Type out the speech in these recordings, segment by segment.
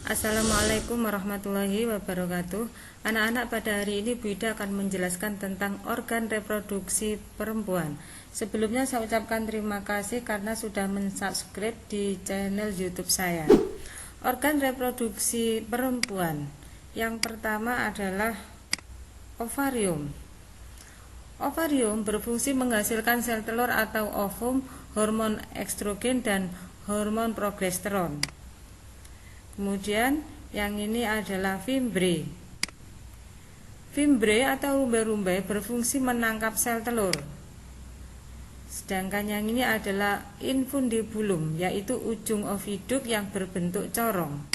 Assalamualaikum warahmatullahi wabarakatuh. Anak-anak, pada hari ini Bu Ida akan menjelaskan tentang organ reproduksi perempuan. Sebelumnya saya ucapkan terima kasih karena sudah mensubscribe di channel YouTube saya. Organ reproduksi perempuan yang pertama adalah ovarium. Ovarium berfungsi menghasilkan sel telur atau ovum, hormon estrogen dan hormon progesteron. Kemudian yang ini adalah fimbre. Fimbre atau rumbai-rumbai berfungsi menangkap sel telur. Sedangkan yang ini adalah infundibulum, yaitu ujung oviduk yang berbentuk corong.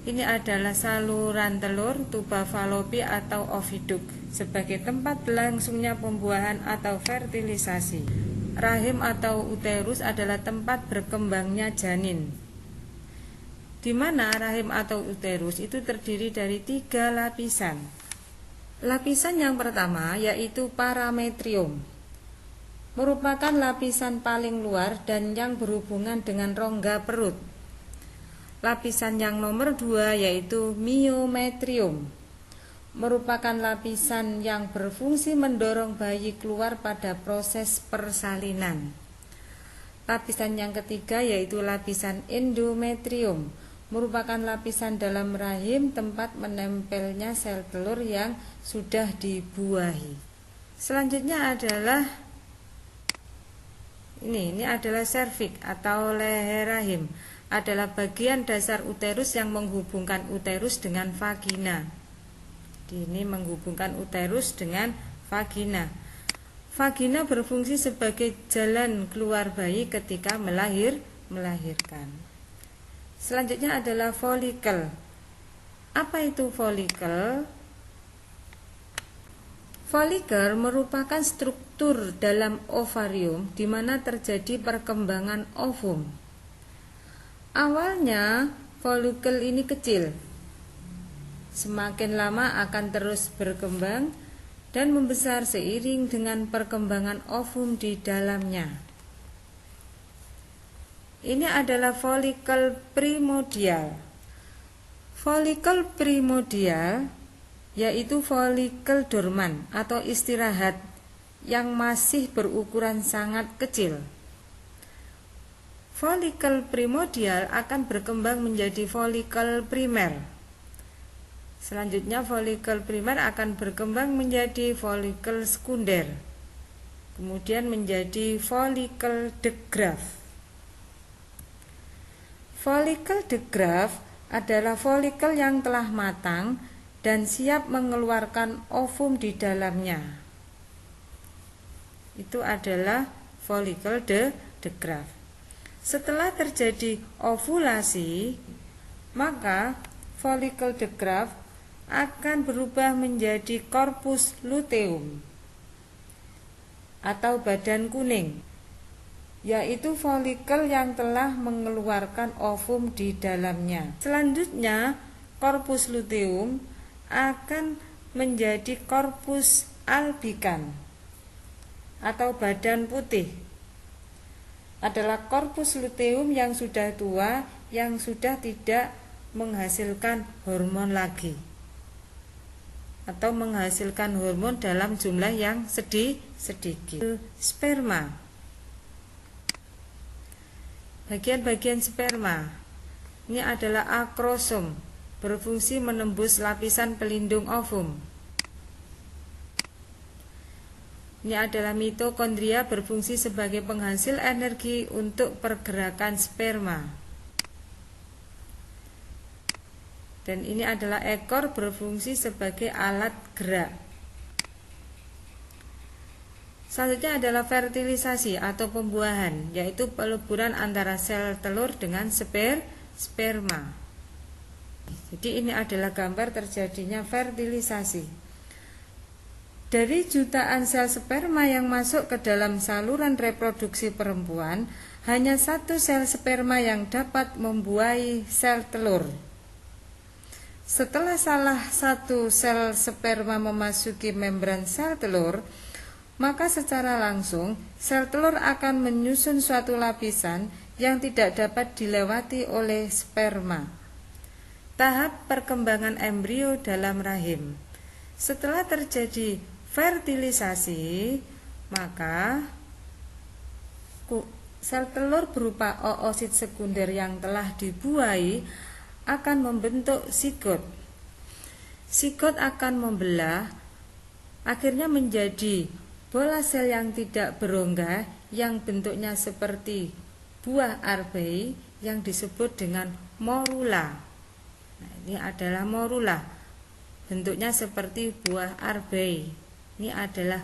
Ini adalah saluran telur, tuba falopi atau oviduk, sebagai tempat berlangsungnya pembuahan atau fertilisasi. Rahim atau uterus adalah tempat berkembangnya janin, di mana rahim atau uterus itu terdiri dari 3 lapisan. Lapisan yang pertama yaitu parametrium, merupakan lapisan paling luar dan yang berhubungan dengan rongga perut. Lapisan yang nomor 2 yaitu miometrium, merupakan lapisan yang berfungsi mendorong bayi keluar pada proses persalinan. Lapisan yang ketiga yaitu lapisan endometrium, merupakan lapisan dalam rahim tempat menempelnya sel telur yang sudah dibuahi. Selanjutnya adalah ini adalah serviks atau leher rahim, adalah bagian dasar uterus yang menghubungkan uterus dengan vagina. Ini menghubungkan uterus dengan vagina. Vagina berfungsi sebagai jalan keluar bayi ketika melahirkan. Selanjutnya adalah folikel. Apa itu folikel? Folikel merupakan struktur dalam ovarium di mana terjadi perkembangan ovum. Awalnya folikel ini kecil, semakin lama akan terus berkembang dan membesar seiring dengan perkembangan ovum di dalamnya. Ini adalah folikel primordial. Folikel primordial yaitu folikel dorman atau istirahat yang masih berukuran sangat kecil. Folikel primordial akan berkembang menjadi folikel primer. Selanjutnya folikel primer akan berkembang menjadi folikel sekunder, kemudian menjadi folikel de Graaff. Folikel de Graaff adalah folikel yang telah matang dan siap mengeluarkan ovum di dalamnya. Itu adalah folikel de Graaff. Setelah terjadi ovulasi, maka folikel de Graaff akan berubah menjadi korpus luteum atau badan kuning, yaitu folikel yang telah mengeluarkan ovum di dalamnya. Selanjutnya, korpus luteum akan menjadi korpus albikan atau badan putih. Adalah korpus luteum yang sudah tua, yang sudah tidak menghasilkan hormon lagi, atau menghasilkan hormon dalam jumlah yang sedikit. Sperma. Bagian-bagian sperma ini adalah akrosom, berfungsi menembus lapisan pelindung ovum. Ini adalah mitokondria, berfungsi sebagai penghasil energi untuk pergerakan sperma. Dan ini adalah ekor, berfungsi sebagai alat gerak. Selanjutnya adalah fertilisasi atau pembuahan, yaitu peleburan antara sel telur dengan sperma. Jadi ini adalah gambar terjadinya fertilisasi. Dari jutaan sel sperma yang masuk ke dalam saluran reproduksi perempuan, hanya 1 sel sperma yang dapat membuahi sel telur. Setelah salah satu sel sperma memasuki membran sel telur, maka secara langsung sel telur akan menyusun suatu lapisan yang tidak dapat dilewati oleh sperma. Tahap perkembangan embrio dalam rahim. Setelah terjadi fertilisasi, maka sel telur berupa oosit sekunder yang telah dibuahi akan membentuk sigot. Sigot akan membelah, akhirnya menjadi bola sel yang tidak berongga yang bentuknya seperti buah arbei yang disebut dengan morula. Nah, ini adalah morula. Bentuknya seperti buah arbei. Ini adalah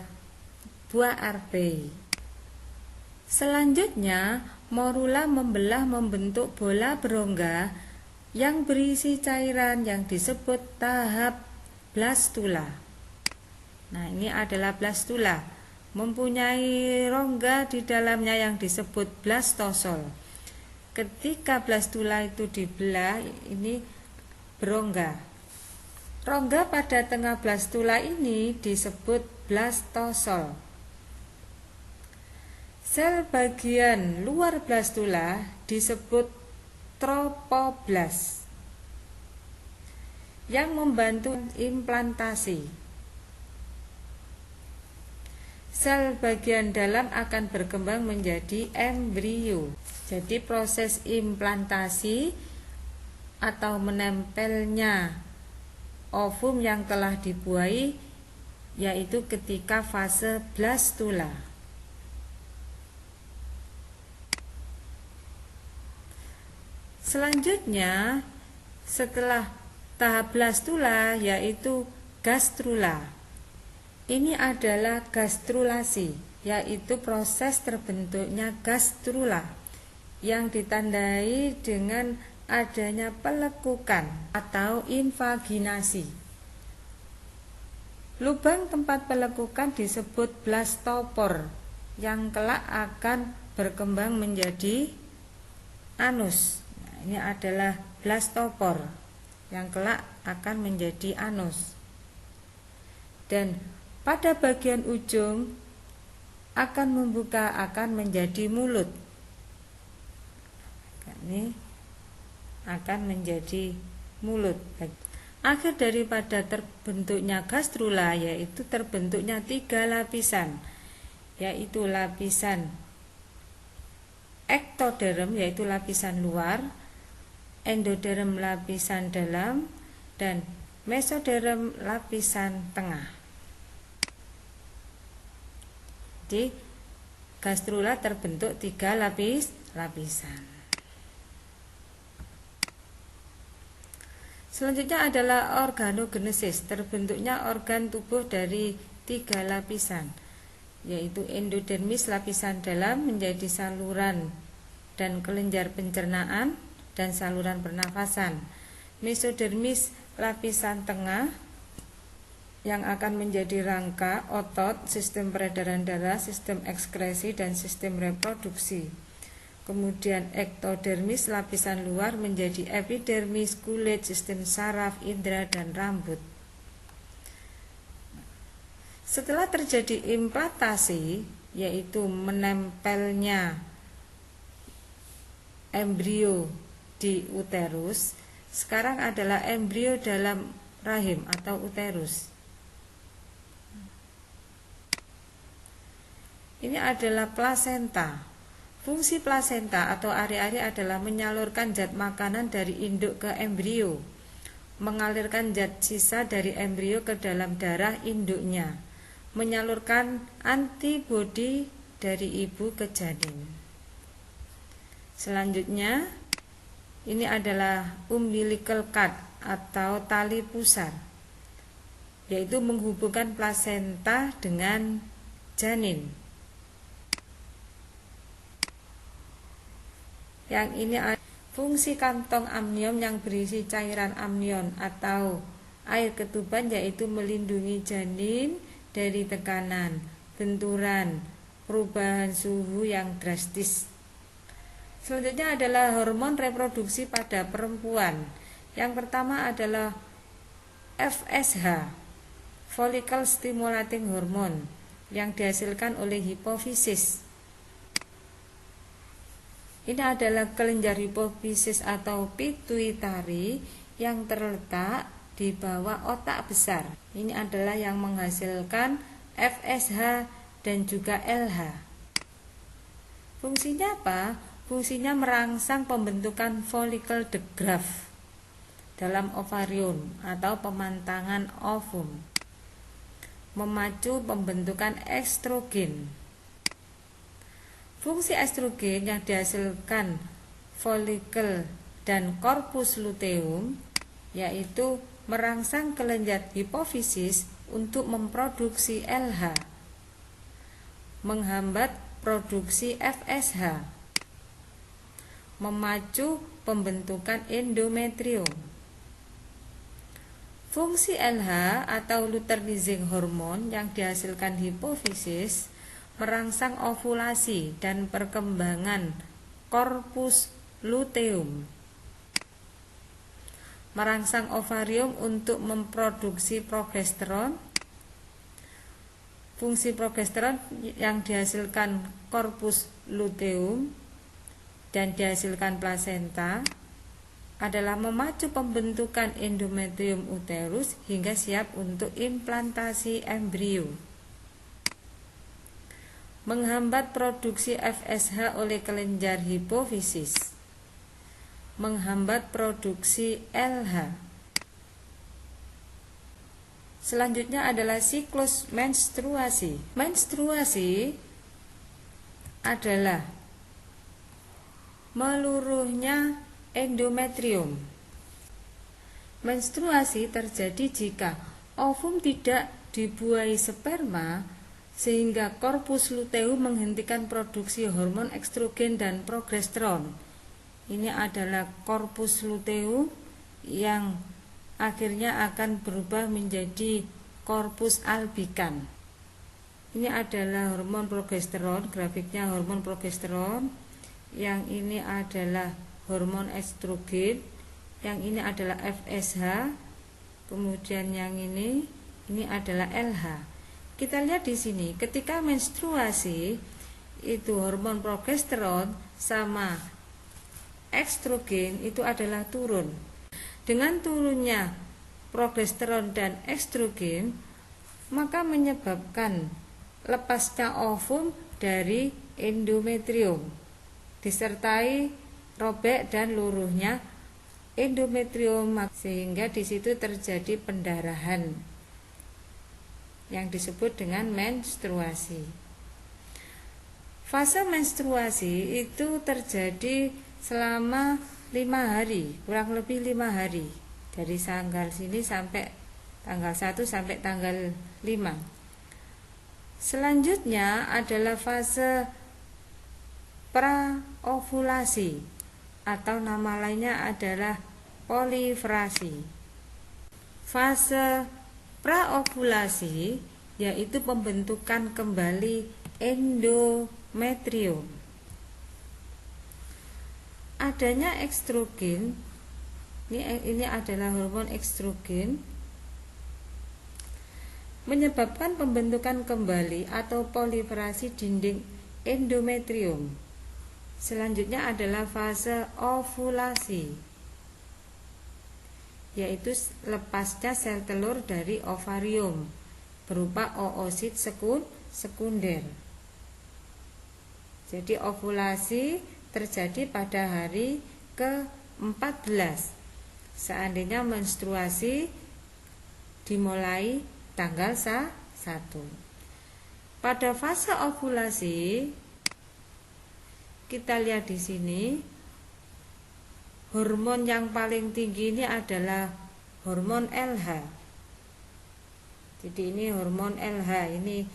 buah arbei. Selanjutnya, morula membelah membentuk bola berongga yang berisi cairan yang disebut tahap blastula. Nah, ini adalah blastula, mempunyai rongga di dalamnya yang disebut blastosol. Ketika blastula itu dibelah, ini berongga. Rongga pada tengah blastula ini disebut blastosol. Sel bagian luar blastula disebut tropoblas yang membantu implantasi. Sel bagian dalam akan berkembang menjadi embrio. Jadi proses implantasi atau menempelnya ovum yang telah dibuahi yaitu ketika fase blastula. Selanjutnya, setelah tahap blastula yaitu gastrula. Ini adalah gastrulasi, yaitu proses terbentuknya gastrula yang ditandai dengan adanya pelekukan atau invaginasi. Lubang tempat pelekukan disebut blastopor yang kelak akan berkembang menjadi anus. Ini adalah blastopor yang kelak akan menjadi anus. Dan pada bagian ujung akan membuka, akan menjadi mulut. Ini akan menjadi mulut. Akhir daripada terbentuknya gastrula yaitu terbentuknya 3 lapisan, yaitu lapisan ektoderm yaitu lapisan luar, endoderm lapisan dalam, dan mesoderm lapisan tengah. Jadi gastrula terbentuk 3 lapisan. Selanjutnya adalah organogenesis, terbentuknya organ tubuh dari 3 lapisan, yaitu endodermis lapisan dalam menjadi saluran dan kelenjar pencernaan dan saluran pernafasan. Mesodermis lapisan tengah yang akan menjadi rangka, otot, sistem peredaran darah, sistem ekskresi, dan sistem reproduksi. Kemudian ektodermis lapisan luar menjadi epidermis, kulit, sistem saraf, indera, dan rambut. Setelah terjadi implantasi, yaitu menempelnya embrio di uterus, sekarang adalah embrio dalam rahim atau uterus. Ini adalah plasenta. Fungsi plasenta atau ari-ari adalah menyalurkan zat makanan dari induk ke embrio, mengalirkan zat sisa dari embrio ke dalam darah induknya, menyalurkan antibodi dari ibu ke janin. Selanjutnya, ini adalah umbilical cord atau tali pusar, yaitu menghubungkan plasenta dengan janin. Yang ini fungsi kantong amnion yang berisi cairan amnion atau air ketuban, yaitu melindungi janin dari tekanan, benturan, perubahan suhu yang drastis. Selanjutnya adalah hormon reproduksi pada perempuan. Yang pertama adalah FSH, follicle stimulating hormone, yang dihasilkan oleh hipofisis. Ini adalah kelenjar hipofisis atau pituitari yang terletak di bawah otak besar. Ini adalah yang menghasilkan FSH dan juga LH. Fungsinya apa? Fungsinya merangsang pembentukan follicle de Graaff dalam ovarium atau pemantangan ovum, memacu pembentukan estrogen. Fungsi estrogen yang dihasilkan folikel dan korpus luteum yaitu merangsang kelenjar hipofisis untuk memproduksi LH, menghambat produksi FSH, memacu pembentukan endometrium. Fungsi LH atau luteinizing hormone yang dihasilkan hipofisis merangsang ovulasi dan perkembangan korpus luteum, merangsang ovarium untuk memproduksi progesteron. Fungsi progesteron yang dihasilkan korpus luteum dan dihasilkan plasenta adalah memacu pembentukan endometrium uterus hingga siap untuk implantasi embrio, menghambat produksi FSH oleh kelenjar hipofisis, menghambat produksi LH. Selanjutnya adalah siklus menstruasi. Menstruasi adalah meluruhnya endometrium. Menstruasi terjadi jika ovum tidak dibuahi sperma sehingga korpus luteum menghentikan produksi hormon estrogen dan progesteron. Ini adalah korpus luteum yang akhirnya akan berubah menjadi korpus albikan. Ini adalah hormon progesteron, grafiknya hormon progesteron. Yang ini adalah hormon estrogen, yang ini adalah FSH, kemudian yang ini adalah LH. Kita lihat di sini, ketika menstruasi itu hormon progesteron sama estrogen itu adalah turun. Dengan turunnya progesteron dan estrogen, maka menyebabkan lepasnya ovum dari endometrium, disertai robek dan luruhnya endometrium, sehingga di situ terjadi pendarahan yang disebut dengan menstruasi. Fase menstruasi itu terjadi selama 5 hari, kurang lebih 5 hari, dari tanggal sini sampai tanggal 1 sampai tanggal 5. Selanjutnya adalah fase praovulasi atau nama lainnya adalah proliferasi. Fase praovulasi yaitu pembentukan kembali endometrium. Adanya estrogen, ini adalah hormon estrogen, menyebabkan pembentukan kembali atau proliferasi dinding endometrium. Selanjutnya adalah fase ovulasi, yaitu lepasnya sel telur dari ovarium berupa oosit sekunder. Jadi ovulasi terjadi pada hari ke-14 seandainya menstruasi dimulai tanggal 1. Pada fase ovulasi kita lihat di sini, hormon yang paling tinggi ini adalah hormon LH. Jadi ini hormon LH ini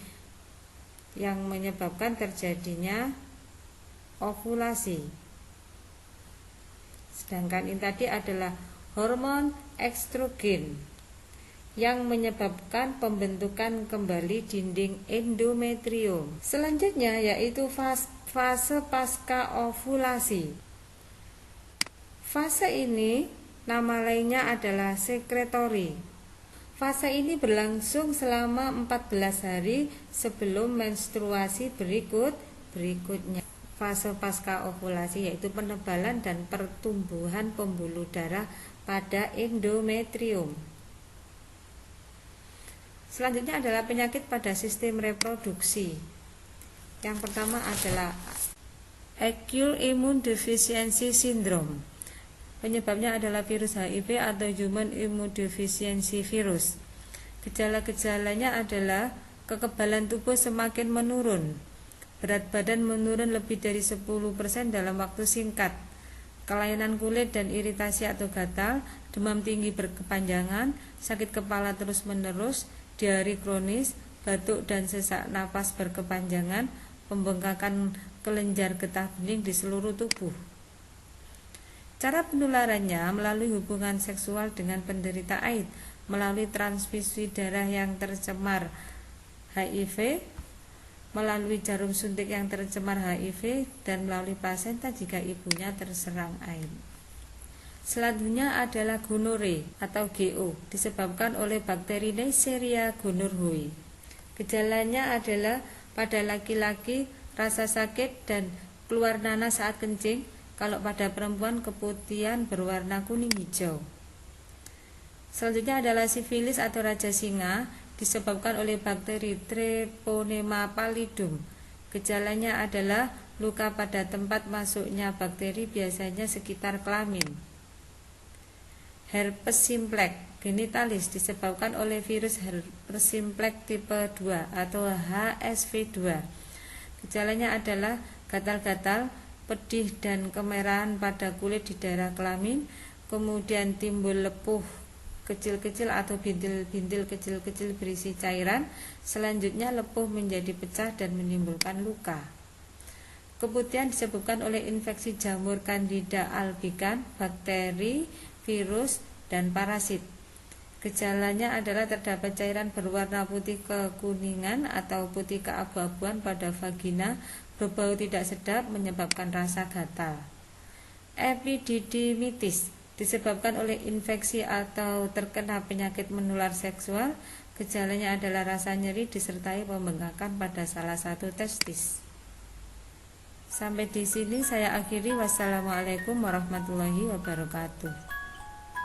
yang menyebabkan terjadinya ovulasi. Sedangkan ini tadi adalah hormon estrogen yang menyebabkan pembentukan kembali dinding endometrium. Selanjutnya yaitu fase pasca ovulasi. Fase ini nama lainnya adalah sekretori. Fase ini berlangsung selama 14 hari sebelum menstruasi berikutnya. fase pasca ovulasi, yaitu penebalan dan pertumbuhan pembuluh darah pada endometrium. Selanjutnya adalah penyakit pada sistem reproduksi. Yang pertama adalah Acute Immune Deficiency Syndrome. Penyebabnya adalah virus HIV atau Human Immunodeficiency Virus. Gejala-gejalanya adalah kekebalan tubuh semakin menurun, berat badan menurun lebih dari 10% dalam waktu singkat, kelainan kulit dan iritasi atau gatal, demam tinggi berkepanjangan, sakit kepala terus-menerus, diare kronis, batuk dan sesak napas berkepanjangan, pembengkakan kelenjar getah bening di seluruh tubuh. Cara penularannya melalui hubungan seksual dengan penderita AIDS, melalui transfusi darah yang tercemar HIV, melalui jarum suntik yang tercemar HIV, dan melalui plasenta jika ibunya terserang AIDS. Selanjutnya adalah gonore atau GO, disebabkan oleh bakteri Neisseria gonorrhoeae. Gejalanya adalah pada laki-laki rasa sakit dan keluar nanas saat kencing, kalau pada perempuan keputihan berwarna kuning hijau. Selanjutnya adalah sifilis atau raja singa, disebabkan oleh bakteri Treponema pallidum. Gejalanya adalah luka pada tempat masuknya bakteri, biasanya sekitar kelamin. Herpes simplex genitalis, disebabkan oleh virus herpes simplex tipe 2 atau HSV2. Gejalanya adalah gatal-gatal, pedih dan kemerahan pada kulit di daerah kelamin, kemudian timbul lepuh kecil-kecil atau bintil-bintil kecil-kecil berisi cairan, selanjutnya lepuh menjadi pecah dan menimbulkan luka. Keputihan disebabkan oleh infeksi jamur Candida albicans, bakteri, virus, dan parasit. Gejalanya adalah terdapat cairan berwarna putih kekuningan atau putih keabu-abuan pada vagina, berbau tidak sedap, menyebabkan rasa gatal. Epididymitis disebabkan oleh infeksi atau terkena penyakit menular seksual. Gejalanya adalah rasa nyeri disertai pembengkakan pada salah satu testis. Sampai di sini saya akhiri. Wassalamualaikum warahmatullahi wabarakatuh.